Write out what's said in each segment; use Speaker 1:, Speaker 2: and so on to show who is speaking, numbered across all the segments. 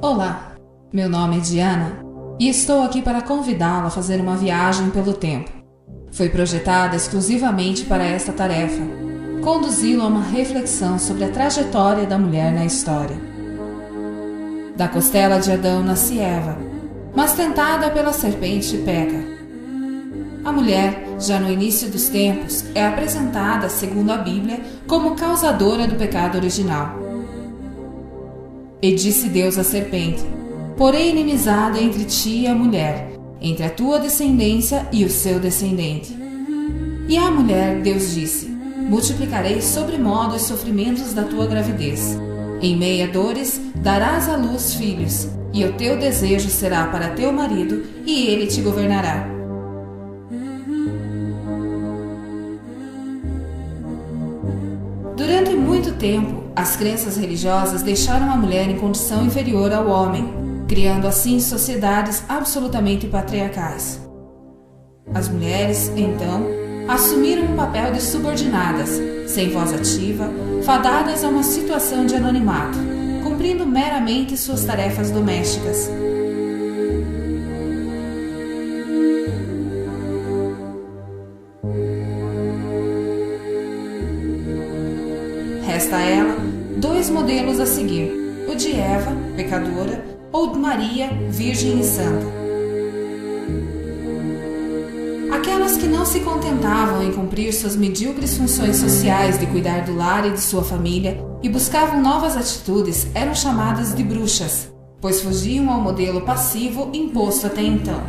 Speaker 1: Olá, meu nome é Diana e estou aqui para convidá-la a fazer uma viagem pelo tempo. Foi projetada exclusivamente para esta tarefa, conduzi-lo a uma reflexão sobre a trajetória da mulher na história. Da costela de Adão nasce Eva, mas tentada pela serpente peca. A mulher, já no início dos tempos, é apresentada, segundo a Bíblia, como causadora do pecado original. E disse Deus à serpente: porém inimizade entre ti e a mulher, entre a tua descendência e o seu descendente. E à mulher Deus disse: multiplicarei sobremodo os sofrimentos da tua gravidez. Em meio a dores darás à luz filhos, e o teu desejo será para teu marido, e ele te governará. Durante muito tempo, as crenças religiosas deixaram a mulher em condição inferior ao homem, criando assim sociedades absolutamente patriarcais. As mulheres, então, assumiram um papel de subordinadas, sem voz ativa, fadadas a uma situação de anonimato, cumprindo meramente suas tarefas domésticas. Resta a ela dois modelos a seguir: o de Eva, pecadora, ou de Maria, virgem e santa. Aquelas que não se contentavam em cumprir suas medíocres funções sociais de cuidar do lar e de sua família e buscavam novas atitudes eram chamadas de bruxas, pois fugiam ao modelo passivo imposto até então.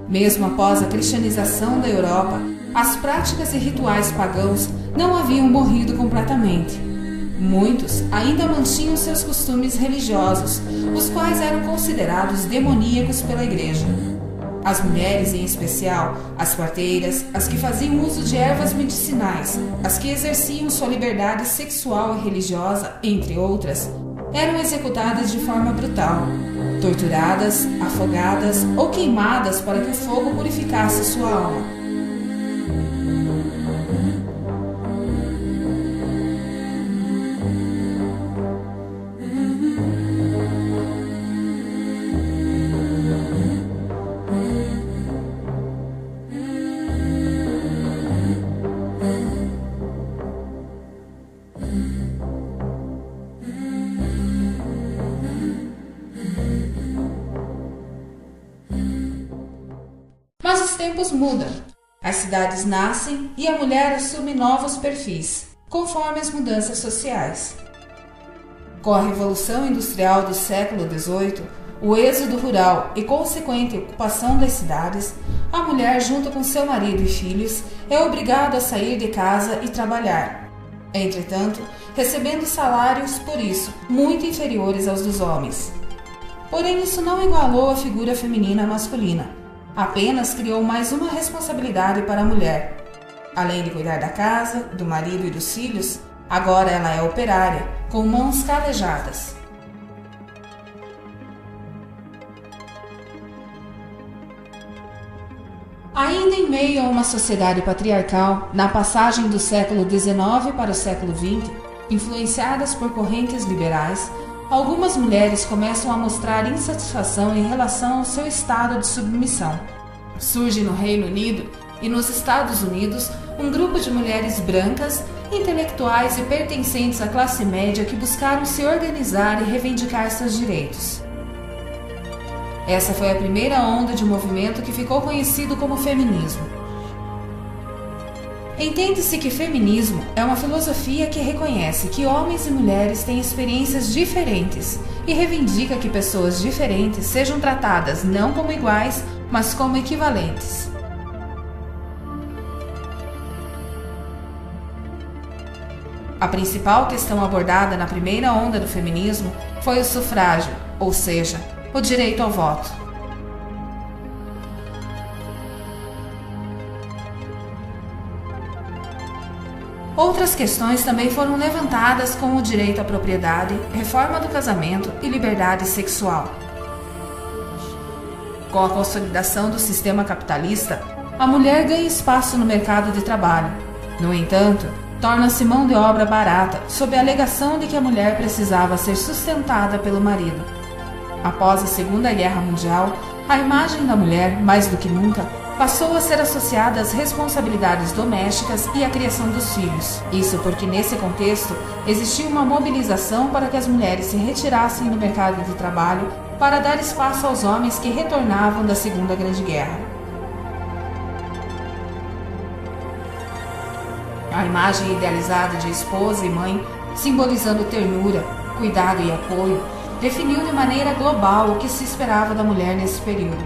Speaker 1: Mesmo após a cristianização da Europa, as práticas e rituais pagãos não haviam morrido completamente. Muitos ainda mantinham seus costumes religiosos, os quais eram considerados demoníacos pela Igreja. As mulheres, em especial, as parteiras, as que faziam uso de ervas medicinais, as que exerciam sua liberdade sexual e religiosa, entre outras, eram executadas de forma brutal, torturadas, afogadas ou queimadas para que o fogo purificasse sua alma. Mas os tempos mudam. As cidades nascem e a mulher assume novos perfis, conforme as mudanças sociais. Com a Revolução Industrial do século XVIII, o êxodo rural e consequente ocupação das cidades, a mulher, junto com seu marido e filhos, é obrigada a sair de casa e trabalhar. Entretanto, recebendo salários, por isso, muito inferiores aos dos homens. Porém, isso não igualou a figura feminina à masculina. Apenas criou mais uma responsabilidade para a mulher. Além de cuidar da casa, do marido e dos filhos, agora ela é operária, com mãos calejadas. Ainda em meio a uma sociedade patriarcal, na passagem do século XIX para o século XX, influenciadas por correntes liberais, algumas mulheres começam a mostrar insatisfação em relação ao seu estado de submissão. Surge no Reino Unido e nos Estados Unidos um grupo de mulheres brancas, intelectuais e pertencentes à classe média que buscaram se organizar e reivindicar seus direitos. Essa foi a primeira onda de movimento que ficou conhecido como feminismo. Entende-se que feminismo é uma filosofia que reconhece que homens e mulheres têm experiências diferentes e reivindica que pessoas diferentes sejam tratadas não como iguais, mas como equivalentes. A principal questão abordada na primeira onda do feminismo foi o sufrágio, ou seja, o direito ao voto. Outras questões também foram levantadas, como o direito à propriedade, reforma do casamento e liberdade sexual. Com a consolidação do sistema capitalista, a mulher ganha espaço no mercado de trabalho. No entanto, torna-se mão de obra barata, sob a alegação de que a mulher precisava ser sustentada pelo marido. Após a Segunda Guerra Mundial, a imagem da mulher, mais do que nunca, passou a ser associada às responsabilidades domésticas e à criação dos filhos. Isso porque, nesse contexto, existia uma mobilização para que as mulheres se retirassem do mercado de trabalho para dar espaço aos homens que retornavam da Segunda Grande Guerra. A imagem idealizada de esposa e mãe, simbolizando ternura, cuidado e apoio, definiu de maneira global o que se esperava da mulher nesse período.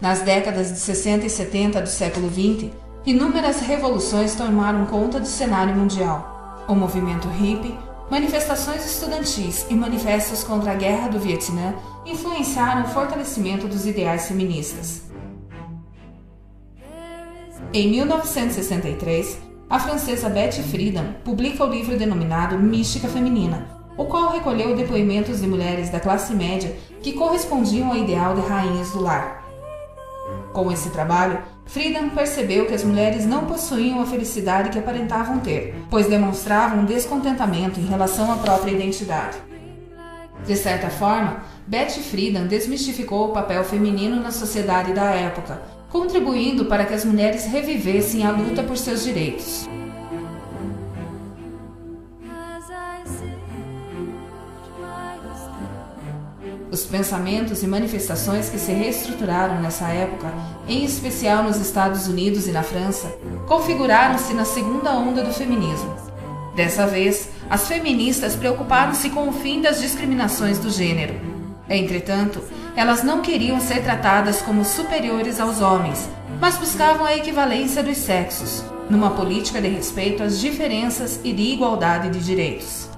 Speaker 1: Nas décadas de 60 e 70 do século XX, inúmeras revoluções tomaram conta do cenário mundial. O movimento hippie, manifestações estudantis e manifestos contra a Guerra do Vietnã influenciaram o fortalecimento dos ideais feministas. Em 1963, a francesa Betty Friedan publica o livro denominado Mística Feminina, o qual recolheu depoimentos de mulheres da classe média que correspondiam ao ideal de rainhas do lar. Com esse trabalho, Friedan percebeu que as mulheres não possuíam a felicidade que aparentavam ter, pois demonstravam um descontentamento em relação à própria identidade. De certa forma, Betty Friedan desmistificou o papel feminino na sociedade da época, contribuindo para que as mulheres revivessem a luta por seus direitos. Os pensamentos e manifestações que se reestruturaram nessa época, em especial nos Estados Unidos e na França, configuraram-se na segunda onda do feminismo. Dessa vez, as feministas preocuparam-se com o fim das discriminações do gênero. Entretanto, elas não queriam ser tratadas como superiores aos homens, mas buscavam a equivalência dos sexos, numa política de respeito às diferenças e de igualdade de direitos.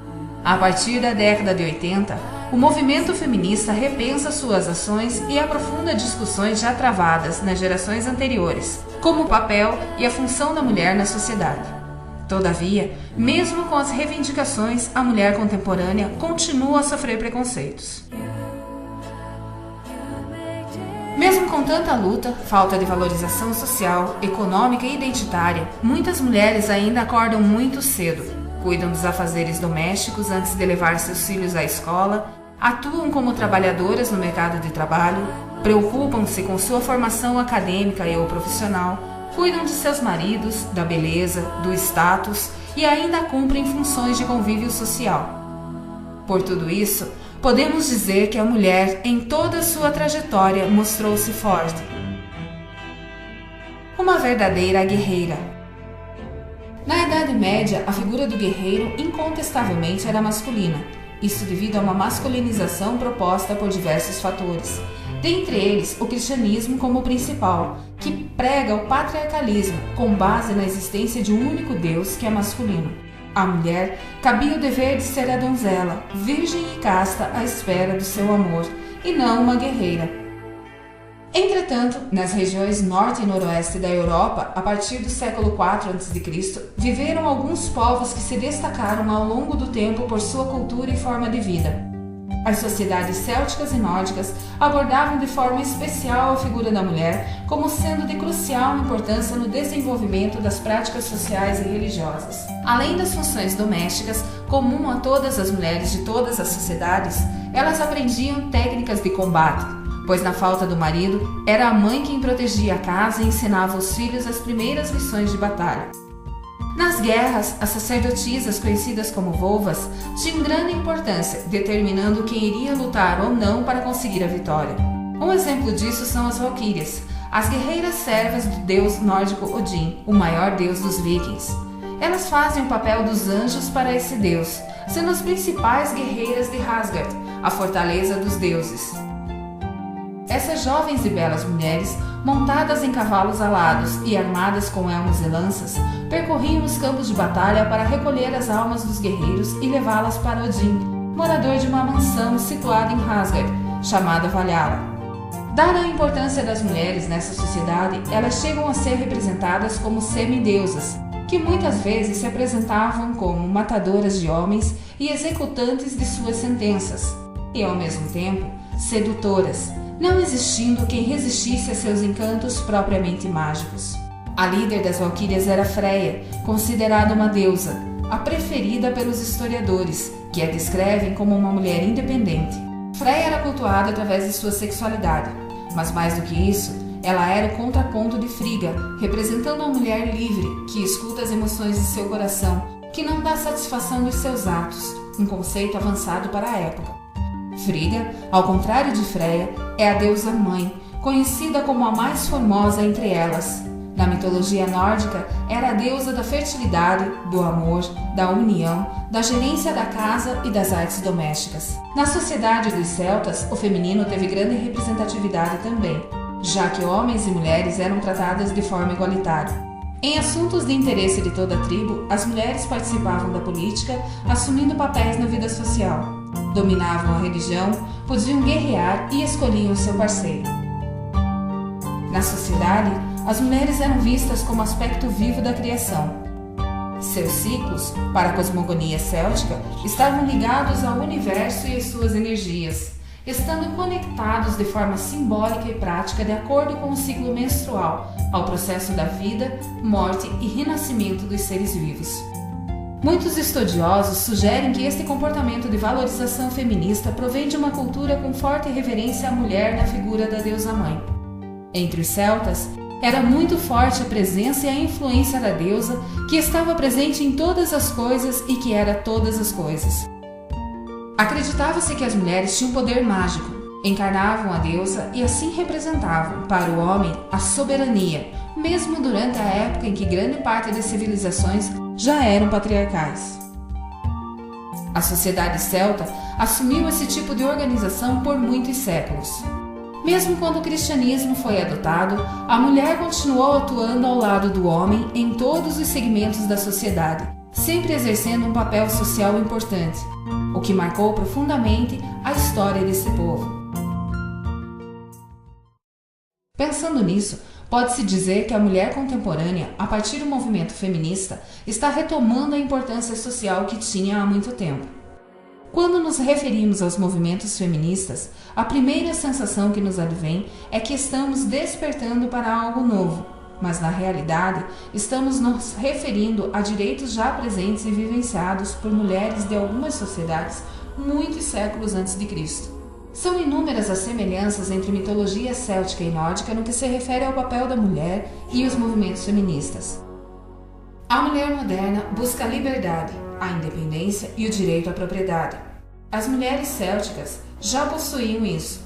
Speaker 1: A partir da década de 80, o movimento feminista repensa suas ações e aprofunda discussões já travadas nas gerações anteriores, como o papel e a função da mulher na sociedade. Todavia, mesmo com as reivindicações, a mulher contemporânea continua a sofrer preconceitos. Mesmo com tanta luta, falta de valorização social, econômica e identitária, muitas mulheres ainda acordam muito cedo. Cuidam dos afazeres domésticos antes de levar seus filhos à escola, atuam como trabalhadoras no mercado de trabalho, preocupam-se com sua formação acadêmica e ou profissional, cuidam de seus maridos, da beleza, do status e ainda cumprem funções de convívio social. Por tudo isso, podemos dizer que a mulher, em toda a sua trajetória, mostrou-se forte. Uma verdadeira guerreira. Na Idade Média, a figura do guerreiro incontestavelmente era masculina, isso devido a uma masculinização proposta por diversos fatores. Dentre eles, o cristianismo como principal, que prega o patriarcalismo com base na existência de um único Deus que é masculino. À mulher cabia o dever de ser a donzela, virgem e casta à espera do seu amor, e não uma guerreira. Entretanto, nas regiões norte e noroeste da Europa, a partir do século IV a.C., viveram alguns povos que se destacaram ao longo do tempo por sua cultura e forma de vida. As sociedades célticas e nórdicas abordavam de forma especial a figura da mulher como sendo de crucial importância no desenvolvimento das práticas sociais e religiosas. Além das funções domésticas, comum a todas as mulheres de todas as sociedades, elas aprendiam técnicas de combate, pois na falta do marido, era a mãe quem protegia a casa e ensinava os filhos as primeiras lições de batalha. Nas guerras, as sacerdotisas, conhecidas como volvas, tinham grande importância, determinando quem iria lutar ou não para conseguir a vitória. Um exemplo disso são as valquírias, as guerreiras servas do deus nórdico Odin, o maior deus dos vikings. Elas fazem o papel dos anjos para esse deus, sendo as principais guerreiras de Asgard, a fortaleza dos deuses. Essas jovens e belas mulheres, montadas em cavalos alados e armadas com elmos e lanças, percorriam os campos de batalha para recolher as almas dos guerreiros e levá-las para Odin, morador de uma mansão situada em Asgard, chamada Valhalla. Dada a importância das mulheres nessa sociedade, elas chegam a ser representadas como semideusas, que muitas vezes se apresentavam como matadoras de homens e executantes de suas sentenças, e ao mesmo tempo, sedutoras, não existindo quem resistisse a seus encantos propriamente mágicos. A líder das valquírias era Freia, considerada uma deusa, a preferida pelos historiadores, que a descrevem como uma mulher independente. Freia era cultuada através de sua sexualidade, mas mais do que isso, ela era o contraponto de Frigga, representando uma mulher livre, que escuta as emoções de seu coração, que não dá satisfação dos seus atos, um conceito avançado para a época. Frigga, ao contrário de Freia, é a deusa mãe, conhecida como a mais formosa entre elas. Na mitologia nórdica, era a deusa da fertilidade, do amor, da união, da gerência da casa e das artes domésticas. Na sociedade dos celtas, o feminino teve grande representatividade também, já que homens e mulheres eram tratadas de forma igualitária. Em assuntos de interesse de toda a tribo, as mulheres participavam da política, assumindo papéis na vida social. Dominavam a religião, podiam guerrear e escolhiam seu parceiro. Na sociedade, as mulheres eram vistas como aspecto vivo da criação. Seus ciclos, para a cosmogonia céltica, estavam ligados ao universo e às suas energias, estando conectados de forma simbólica e prática de acordo com o ciclo menstrual, ao processo da vida, morte e renascimento dos seres vivos. Muitos estudiosos sugerem que este comportamento de valorização feminista provém de uma cultura com forte reverência à mulher na figura da deusa-mãe. Entre os celtas, era muito forte a presença e a influência da deusa, que estava presente em todas as coisas e que era todas as coisas. Acreditava-se que as mulheres tinham poder mágico, encarnavam a deusa e assim representavam, para o homem, a soberania, mesmo durante a época em que grande parte das civilizações já eram patriarcais. A sociedade celta assumiu esse tipo de organização por muitos séculos. Mesmo quando o cristianismo foi adotado, a mulher continuou atuando ao lado do homem em todos os segmentos da sociedade, sempre exercendo um papel social importante, o que marcou profundamente a história desse povo. Pensando nisso, pode-se dizer que a mulher contemporânea, a partir do movimento feminista, está retomando a importância social que tinha há muito tempo. Quando nos referimos aos movimentos feministas, a primeira sensação que nos advém é que estamos despertando para algo novo, mas na realidade estamos nos referindo a direitos já presentes e vivenciados por mulheres de algumas sociedades muitos séculos antes de Cristo. São inúmeras as semelhanças entre mitologia céltica e nórdica no que se refere ao papel da mulher e os movimentos feministas. A mulher moderna busca a liberdade, a independência e o direito à propriedade. As mulheres célticas já possuíam isso.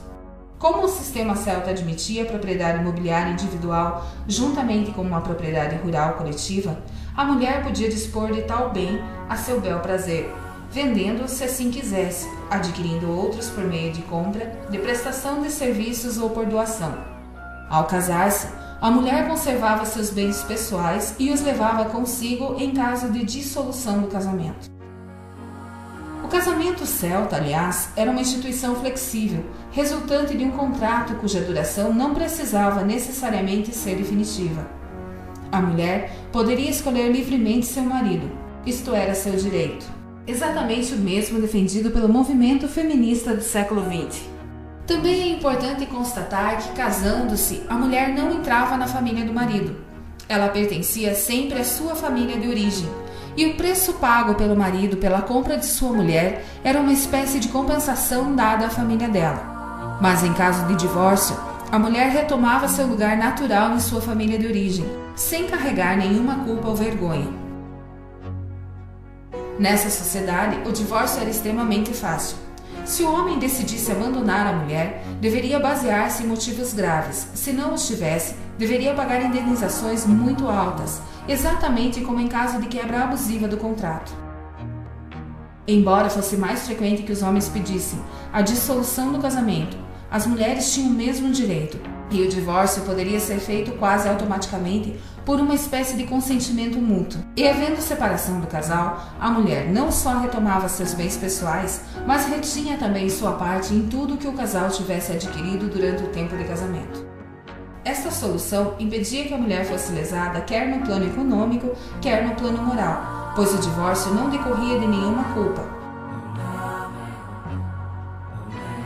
Speaker 1: Como o sistema celta admitia a propriedade imobiliária individual juntamente com uma propriedade rural coletiva, a mulher podia dispor de tal bem a seu bel prazer, vendendo-o se assim quisesse, adquirindo outros por meio de compra, de prestação de serviços ou por doação. Ao casar-se, a mulher conservava seus bens pessoais e os levava consigo em caso de dissolução do casamento. O casamento celta, aliás, era uma instituição flexível, resultante de um contrato cuja duração não precisava necessariamente ser definitiva. A mulher poderia escolher livremente seu marido, isto era seu direito. Exatamente o mesmo defendido pelo movimento feminista do século XX. Também é importante constatar que, casando-se, a mulher não entrava na família do marido. Ela pertencia sempre à sua família de origem, e o preço pago pelo marido pela compra de sua mulher era uma espécie de compensação dada à família dela. Mas em caso de divórcio, a mulher retomava seu lugar natural em sua família de origem, sem carregar nenhuma culpa ou vergonha. Nessa sociedade, o divórcio era extremamente fácil. Se o homem decidisse abandonar a mulher, deveria basear-se em motivos graves. Se não os tivesse, deveria pagar indenizações muito altas, exatamente como em caso de quebra abusiva do contrato. Embora fosse mais frequente que os homens pedissem a dissolução do casamento, as mulheres tinham o mesmo direito, e o divórcio poderia ser feito quase automaticamente por uma espécie de consentimento mútuo. E havendo separação do casal, a mulher não só retomava seus bens pessoais, mas retinha também sua parte em tudo que o casal tivesse adquirido durante o tempo de casamento. Esta solução impedia que a mulher fosse lesada quer no plano econômico, quer no plano moral, pois o divórcio não decorria de nenhuma culpa.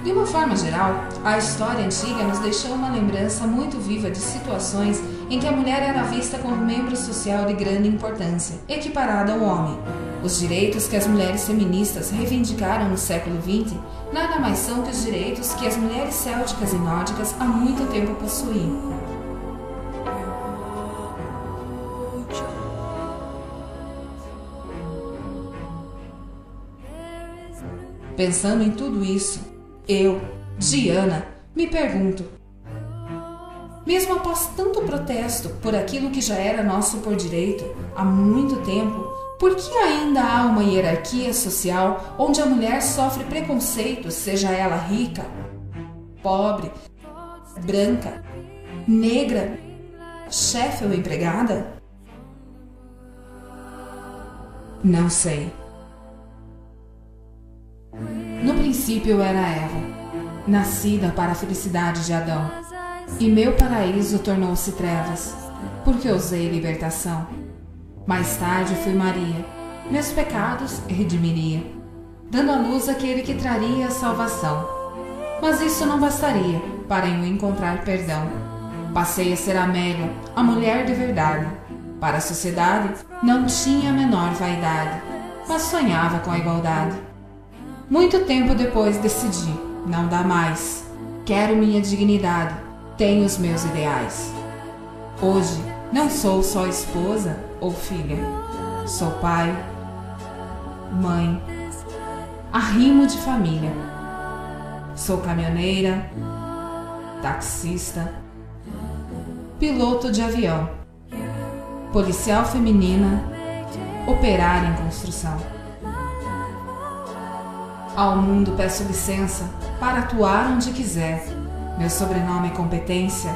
Speaker 1: De uma forma geral, a história antiga nos deixou uma lembrança muito viva de situações em que a mulher era vista como membro social de grande importância, equiparada ao homem. Os direitos que as mulheres feministas reivindicaram no século XX nada mais são que os direitos que as mulheres célticas e nórdicas há muito tempo possuíam. Pensando em tudo isso, eu, Diana, me pergunto: mesmo após tanto protesto por aquilo que já era nosso por direito há muito tempo, por que ainda há uma hierarquia social onde a mulher sofre preconceito, seja ela rica, pobre, branca, negra, chefe ou empregada? Não sei. No princípio eu era Eva, nascida para a felicidade de Adão, e meu paraíso tornou-se trevas, porque usei libertação. Mais tarde fui Maria, meus pecados redimiria, dando à luz aquele que traria a salvação. Mas isso não bastaria para eu encontrar perdão. Passei a ser Amélia, a mulher de verdade. Para a sociedade não tinha a menor vaidade, mas sonhava com a igualdade. Muito tempo depois decidi, não dá mais. Quero minha dignidade, tenho os meus ideais. Hoje não sou só esposa ou filha, sou pai, mãe, arrimo de família. Sou caminhoneira, taxista, piloto de avião, policial feminina, operária em construção. Ao mundo peço licença para atuar onde quiser. Meu sobrenome é competência.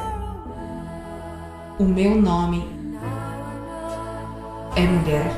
Speaker 1: O meu nome é mulher.